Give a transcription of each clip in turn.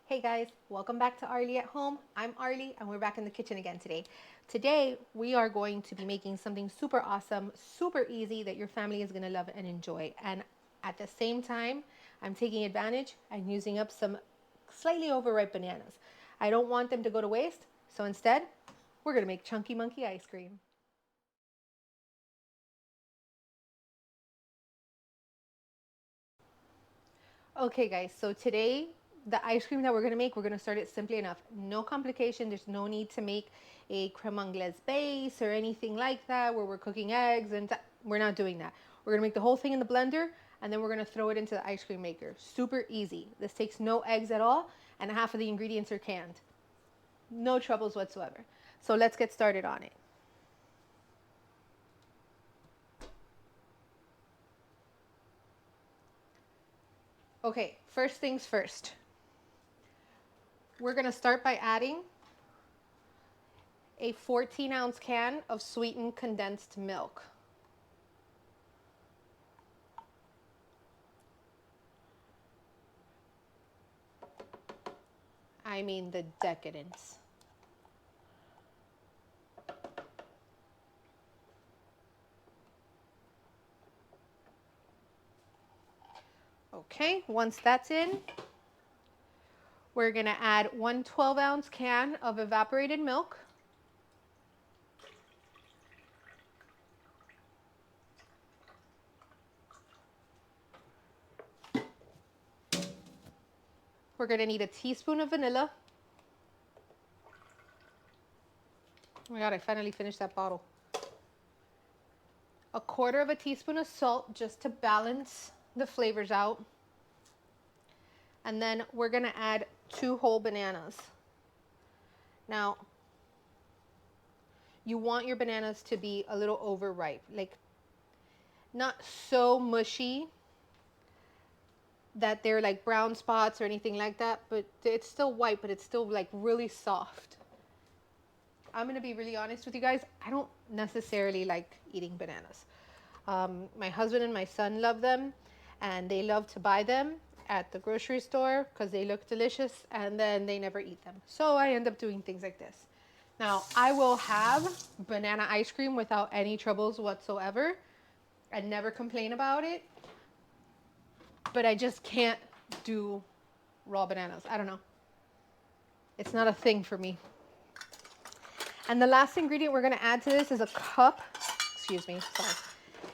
Hey guys, welcome back to Arlie at Home. I'm Arlie and we're back in the kitchen again today. Today we are going to be making something super awesome, super easy that your family is going to love and enjoy. And at the same time, I'm taking advantage and using up some slightly overripe bananas. I don't want them to go to waste, so instead, we're going to make Chunky Monkey ice cream. Okay, guys, so today the ice cream that we're gonna make, we're gonna start it simply enough. No complication, there's no need to make a creme anglaise base or anything like that where we're cooking eggs and we're not doing that. We're gonna make the whole thing in the blender and then we're gonna throw it into the ice cream maker. Super easy. This takes no eggs at all and half of the ingredients are canned. No troubles whatsoever. So let's get started on it. Okay, first things first. We're gonna start by adding a 14-ounce can of sweetened condensed milk. I mean the decadence. Okay, once that's in, we're gonna add one 12-ounce can of evaporated milk. We're gonna need a teaspoon of vanilla. Oh my God, I finally finished that bottle. A quarter of a teaspoon of salt just to balance the flavors out. And then we're gonna add 2 whole bananas. Now, you want your bananas to be a little overripe, like not so mushy that they're like brown spots or anything like that, but it's still white, but it's still like really soft. I'm gonna be really honest with you guys. I don't necessarily like eating bananas. My husband and my son love them, and they love to buy them at the grocery store because they look delicious, and then they never eat them. So I end up doing things like this. Now, I will have banana ice cream without any troubles whatsoever and never complain about it, but I just can't do raw bananas. I don't know. It's not a thing for me. And the last ingredient we're gonna add to this is a cup, excuse me, sorry,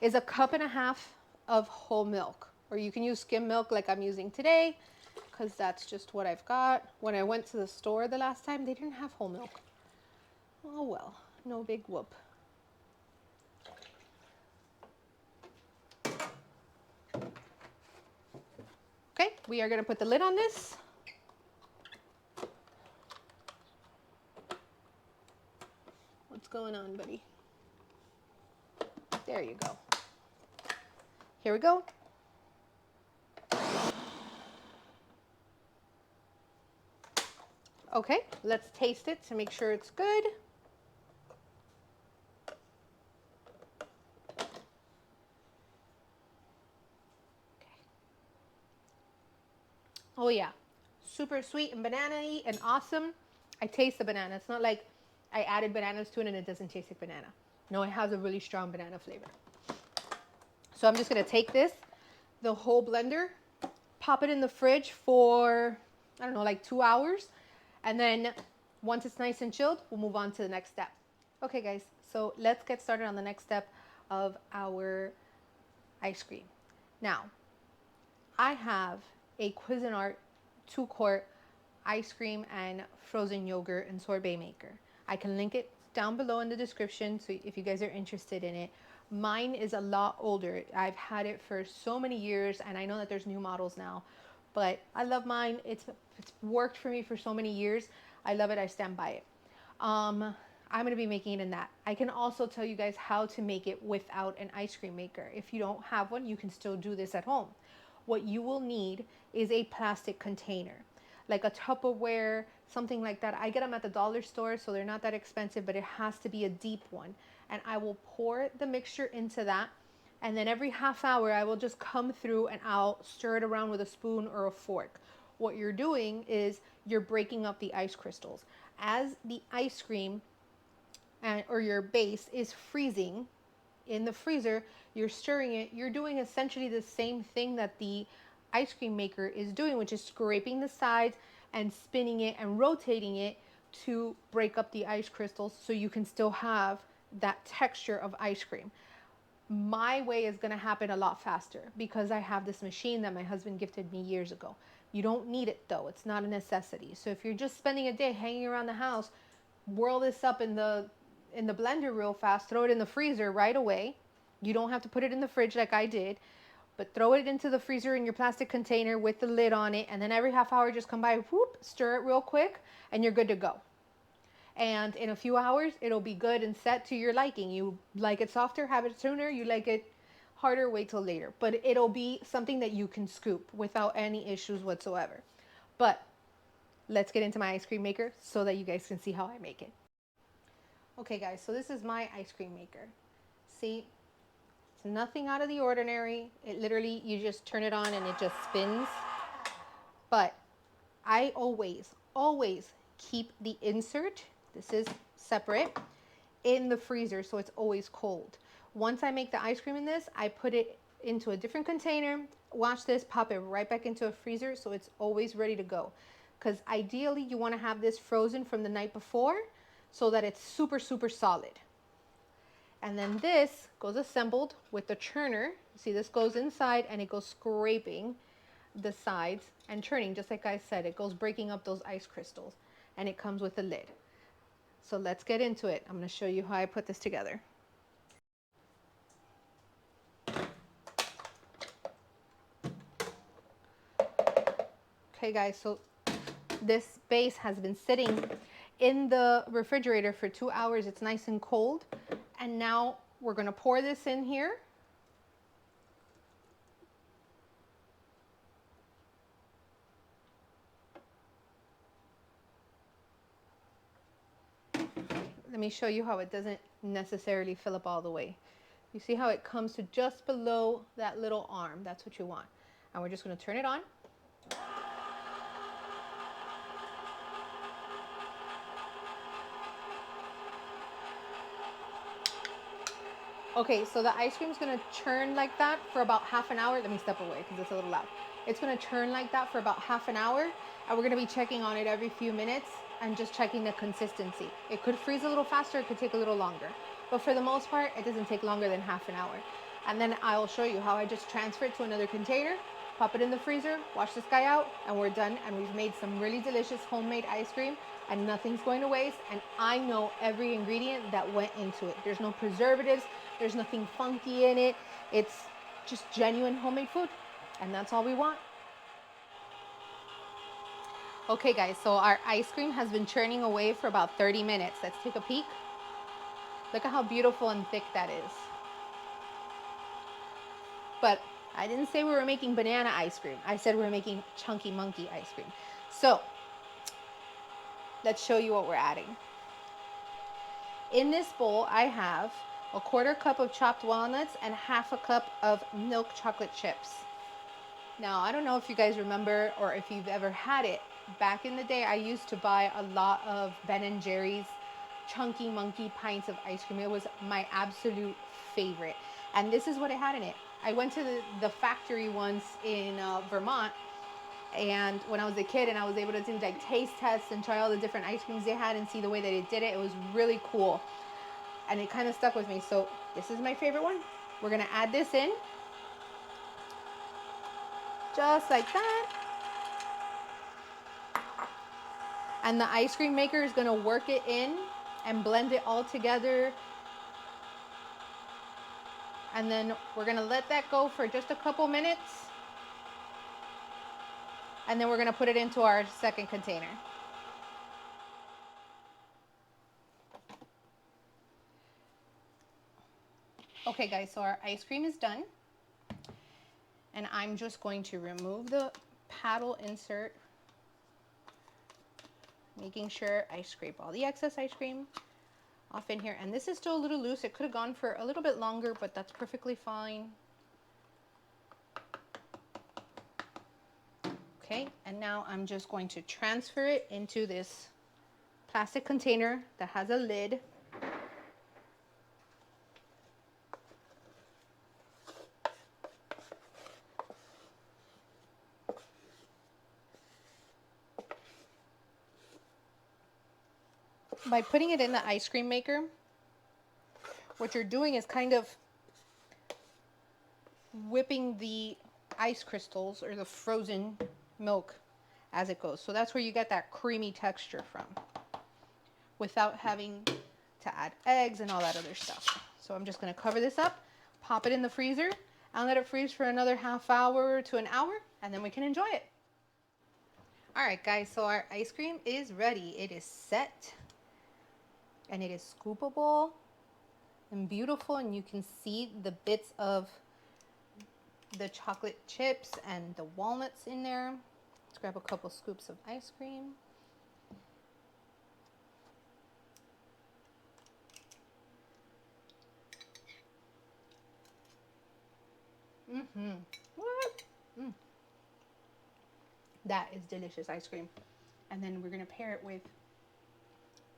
is a cup and a half of whole milk. Or you can use skim milk like I'm using today, because that's just what I've got. When I went to the store the last time, they didn't have whole milk. Oh well, no big whoop. Okay, we are gonna put the lid on this. What's going on, buddy? There you go. Here we go. Okay, let's taste it to make sure it's good. Oh yeah, super sweet and banana-y and awesome. I taste the banana. It's not like I added bananas to it and it doesn't taste like banana. No, it has a really strong banana flavor. So I'm just gonna take this, the whole blender, pop it in the fridge for, I don't know, like 2 hours. And then once it's nice and chilled, we'll move on to the next step. Okay guys, so let's get started on the next step of our ice cream. Now, I have a Cuisinart 2-quart ice cream and frozen yogurt and sorbet maker. I can link it down below in the description so if you guys are interested in it. Mine is a lot older. I've had it for so many years and I know that there's new models now, but I love mine. It's worked for me for so many years. I love it. I stand by it. I'm going to be making it in that. I can also tell you guys how to make it without an ice cream maker. If you don't have one, you can still do this at home. What you will need is a plastic container, like a Tupperware, something like that. I get them at the dollar store, so they're not that expensive, but it has to be a deep one. And I will pour the mixture into that. And then every half hour, I will just come through and I'll stir it around with a spoon or a fork. what you're doing is you're breaking up the ice crystals. As the ice cream or your base is freezing in the freezer, you're stirring it, you're doing essentially the same thing that the ice cream maker is doing, which is scraping the sides and spinning it and rotating it to break up the ice crystals so you can still have that texture of ice cream. My way is going to happen a lot faster because I have this machine that my husband gifted me years ago. You don't need it though. It's not a necessity. So if you're just spending a day hanging around the house, whirl this up in the blender real fast, throw it in the freezer right away. You don't have to put it in the fridge like I did, but throw it into the freezer in your plastic container with the lid on it, and then every half hour just come by, whoop, stir it real quick, and you're good to go. And in a few hours, it'll be good and set to your liking. You like it softer, have it sooner. You like it harder, wait till later. But it'll be something that you can scoop without any issues whatsoever. But let's get into my ice cream maker so that you guys can see how I make it. Okay guys, so this is my ice cream maker. See, it's nothing out of the ordinary. It literally, you just turn it on and it just spins. But I always keep the insert, this is separate, in the freezer so it's always cold. Once I make the ice cream in this, I put it into a different container, watch this, pop it right back into a freezer so it's always ready to go. Because ideally you want to have this frozen from the night before so that it's super solid. And then this goes assembled with the churner. You see, this goes inside and it goes scraping the sides and churning, just like I said. It goes breaking up those ice crystals, and it comes with a lid. So let's get into it. I'm going to show you how I put this together. Okay guys, so this base has been sitting in the refrigerator for 2 hours. It's nice and cold. And now we're going to pour this in here. Let me show you how it doesn't necessarily fill up all the way. You see how it comes to just below that little arm? That's what you want. And we're just going to turn it on. Okay, so the ice cream is going to churn like that for about half an hour. Let me step away because it's a little loud. It's going to churn like that for about half an hour, and we're going to be checking on it every few minutes and just checking the consistency. It could freeze a little faster, it could take a little longer, but for the most part, it doesn't take longer than half an hour. And then I'll show you how I just transfer it to another container, pop it in the freezer, wash this guy out, and we're done. And we've made some really delicious homemade ice cream, and nothing's going to waste. And I know every ingredient that went into it. There's no preservatives, there's nothing funky in it. It's just genuine homemade food, and that's all we want. Okay guys, so our ice cream has been churning away for about 30 minutes. Let's take a peek. Look at how beautiful and thick that is. But I didn't say we were making banana ice cream. I said we were making Chunky Monkey ice cream. So let's show you what we're adding. In this bowl, I have a 1/4 cup of chopped walnuts and 1/2 cup of milk chocolate chips. Now, I don't know if you guys remember or if you've ever had it. Back in the day, I used to buy a lot of Ben & Jerry's Chunky Monkey pints of ice cream. It was my absolute favorite. And this is what it had in it. I went to the factory once in Vermont, and when I was a kid, and I was able to do like taste tests and try all the different ice creams they had and see the way that it did it. It was really cool, and it kind of stuck with me. So this is my favorite one. We're gonna add this in just like that, and the ice cream maker is gonna work it in and blend it all together. And then we're gonna let that go for just a couple minutes, and then we're gonna put it into our second container. Okay guys, so our ice cream is done, and I'm just going to remove the paddle insert, making sure I scrape all the excess ice cream off in here. And this is still a little loose. It could have gone for a little bit longer, but that's perfectly fine. Okay, and now I'm just going to transfer it into this plastic container that has a lid. By putting it in the ice cream maker, what you're doing is kind of whipping the ice crystals or the frozen milk as it goes. So that's where you get that creamy texture from, without having to add eggs and all that other stuff. So I'm just going to cover this up, pop it in the freezer, and let it freeze for another half hour to an hour, and then we can enjoy it. All right, guys, so our ice cream is ready. It is set, and it is scoopable and beautiful, and you can see the bits of the chocolate chips and the walnuts in there. Let's grab a couple scoops of ice cream. What? That is delicious ice cream. And then we're gonna pair it with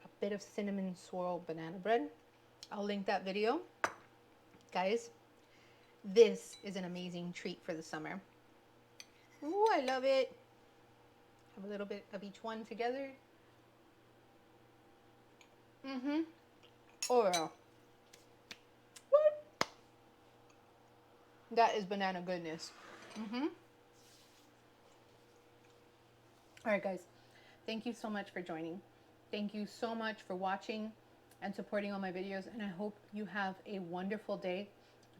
a bit of cinnamon swirl banana bread. I'll link that video. Guys, this is an amazing treat for the summer. Ooh, I love it. Have a little bit of each one together. Oh yeah. What? That is banana goodness. All right, guys. Thank you so much for joining. Thank you so much for watching and supporting all my videos, and I hope you have a wonderful day.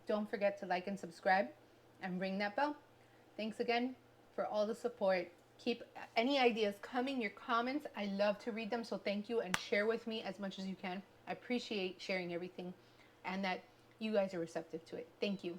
Don't forget to like and subscribe and ring that bell. Thanks again for all the support. Keep any ideas coming, your comments. I love to read them, so thank you, and share with me as much as you can. I appreciate sharing everything and that you guys are receptive to it. Thank you.